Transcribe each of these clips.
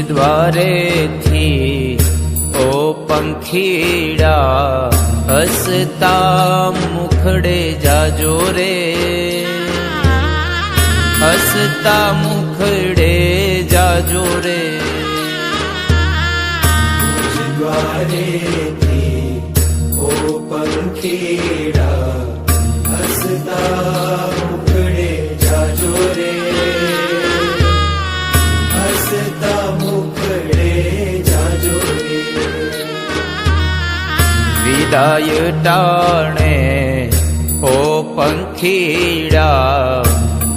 દ્વારે થી ઓ પંખીડા હસતા મુખડે જાજો રે, હસતા મુખડે જાજો રે. દ્વારે થી ઓ પંખીડા હસતા મુખડે જાજો રે, હસતા મુખડે જાજો રે. વિદાય ટાણે ઓ પંખીડા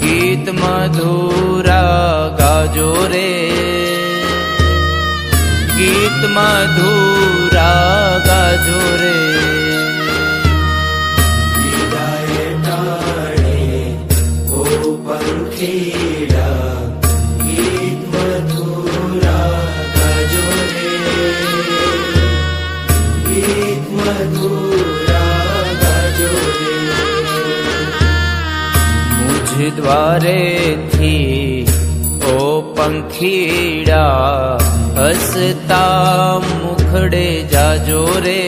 ગીત મધુરા ગાજો રે, ગીત મધુરા ગાજો રે. વિદાય ટાણે ઓ પંખીડા ગીત મધુરા ગાજો રે, ગીત મધુરા ગાજો રે. મુझ દ્વારે થી ઓ પંખીડા હસતા મુખડે જાજો રે,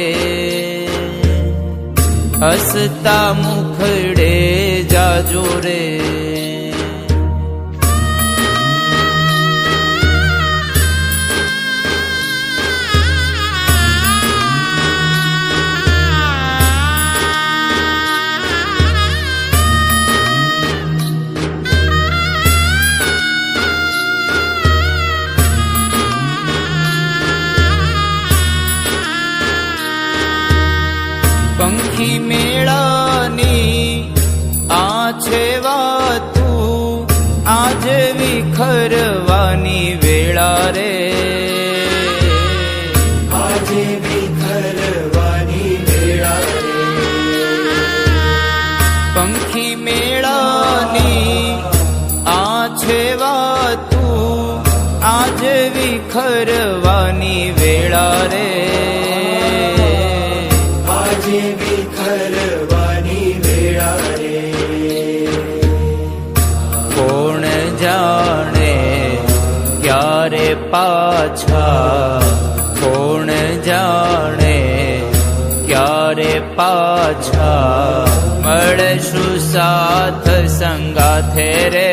હસતા મુખડે જાજો રે. પંખી મેળાની આ છે વાતું, આજ વિખરવાની વેળા રે, આજે વિખરવાની વેળા રે. પંખી મેળાની આ છે વાતું, આજ વિખરવાની વેળા રે, આજે વિખરવાની વેળા રે. કોણ જાણે ક્યારે પાછા, કોણ જાણે ક્યારે પાછા મળશું સાથ સંગાથે રે,